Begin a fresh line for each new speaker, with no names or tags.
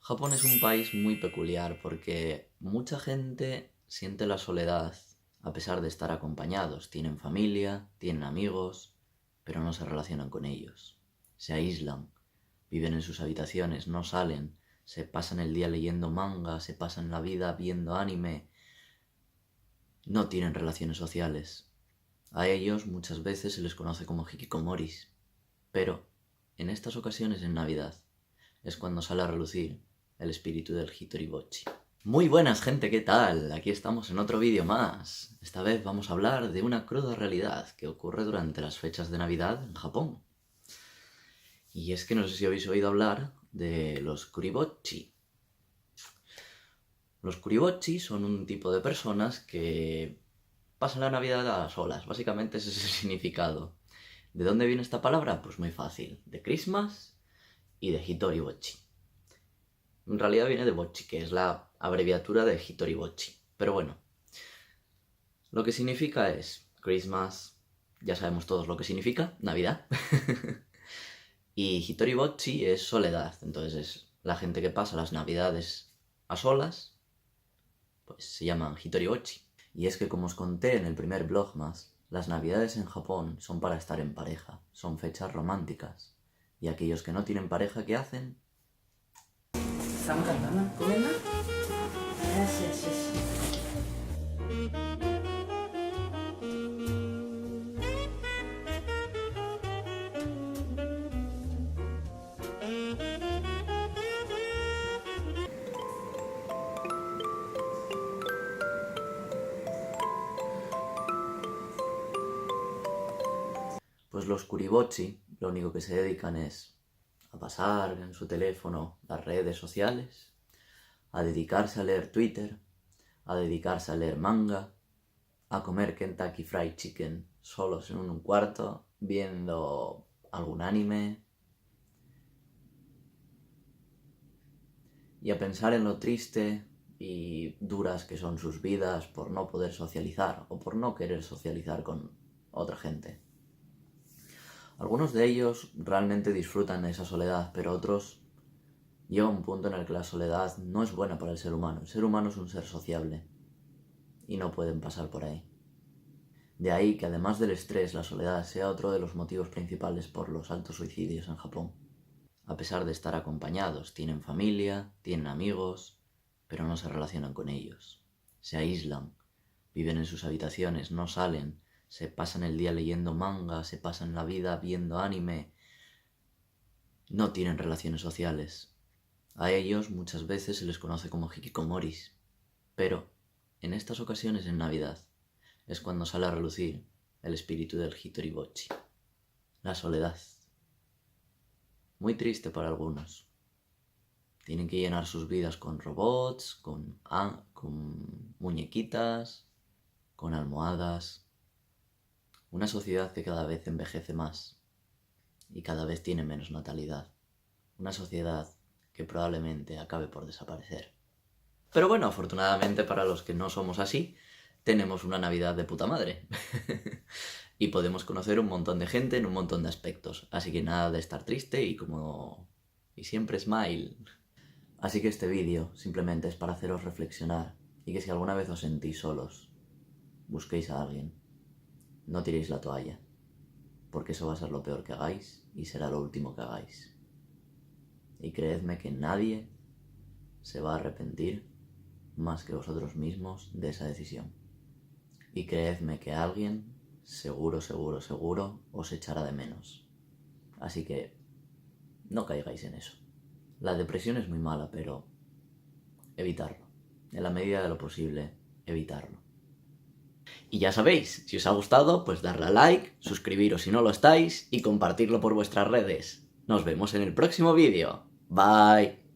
Japón es un país muy peculiar porque mucha gente siente la soledad a pesar de estar acompañados. Tienen familia, tienen amigos, pero no se relacionan con ellos. Se aíslan, viven en sus habitaciones, no salen, se pasan el día leyendo manga, se pasan la vida viendo anime. No tienen relaciones sociales. A ellos muchas veces se les conoce como hikikomoris, pero en estas ocasiones en Navidad es cuando sale a relucir el espíritu del Hitoribochi. Muy buenas, gente, ¿qué tal? Aquí estamos en otro vídeo más. Esta vez vamos a hablar de una cruda realidad que ocurre durante las fechas de Navidad en Japón. Y es que no sé si habéis oído hablar de los kuribochi. Los kuribochi son un tipo de personas que pasan la Navidad a solas. Básicamente ese es el significado. ¿De dónde viene esta palabra? Pues muy fácil. De Christmas y de Hitoribochi. En realidad viene de bochi, que es la abreviatura de Hitoribochi. Pero bueno, lo que significa es Christmas, ya sabemos todos lo que significa, Navidad. Y Hitoribochi es soledad, entonces es la gente que pasa las Navidades a solas, pues se llaman Hitoribochi. Y es que como os conté en el primer Vlogmas, las Navidades en Japón son para estar en pareja, son fechas románticas. Y aquellos que no tienen pareja, ¿qué hacen? Pues los kuribochi lo único que se dedican es a pasar en su teléfono las redes sociales, a dedicarse a leer Twitter, a dedicarse a leer manga, a comer Kentucky Fried Chicken solos en un cuarto, viendo algún anime, y a pensar en lo triste y duras que son sus vidas por no poder socializar o por no querer socializar con otra gente. Algunos de ellos realmente disfrutan de esa soledad, pero otros llega un punto en el que la soledad no es buena para el ser humano. El ser humano es un ser sociable y no pueden pasar por ahí. De ahí que además del estrés, la soledad sea otro de los motivos principales por los altos suicidios en Japón. A pesar de estar acompañados, tienen familia, tienen amigos, pero no se relacionan con ellos. Se aíslan, viven en sus habitaciones, no salen, se pasan el día leyendo manga, se pasan la vida viendo anime. No tienen relaciones sociales. A ellos muchas veces se les conoce como hikikomoris, pero en estas ocasiones en Navidad es cuando sale a relucir el espíritu del Hitoribochi. La soledad. Muy triste para algunos. Tienen que llenar sus vidas con robots, con muñequitas, con almohadas. Una sociedad que cada vez envejece más y cada vez tiene menos natalidad. Una sociedad que probablemente acabe por desaparecer. Pero bueno, afortunadamente para los que no somos así, tenemos una Navidad de puta madre. Y podemos conocer un montón de gente en un montón de aspectos. Así que nada de estar triste y siempre smile. Así que este vídeo simplemente es para haceros reflexionar y que si alguna vez os sentís solos, busquéis a alguien. No tiréis la toalla, porque eso va a ser lo peor que hagáis y será lo último que hagáis. Y creedme que nadie se va a arrepentir más que vosotros mismos de esa decisión. Y creedme que alguien, seguro, os echará de menos. Así que no caigáis en eso. La depresión es muy mala, pero evitarlo. En la medida de lo posible, evitarlo. Y ya sabéis, si os ha gustado, pues darle a like, suscribiros si no lo estáis y compartirlo por vuestras redes. Nos vemos en el próximo vídeo. Bye.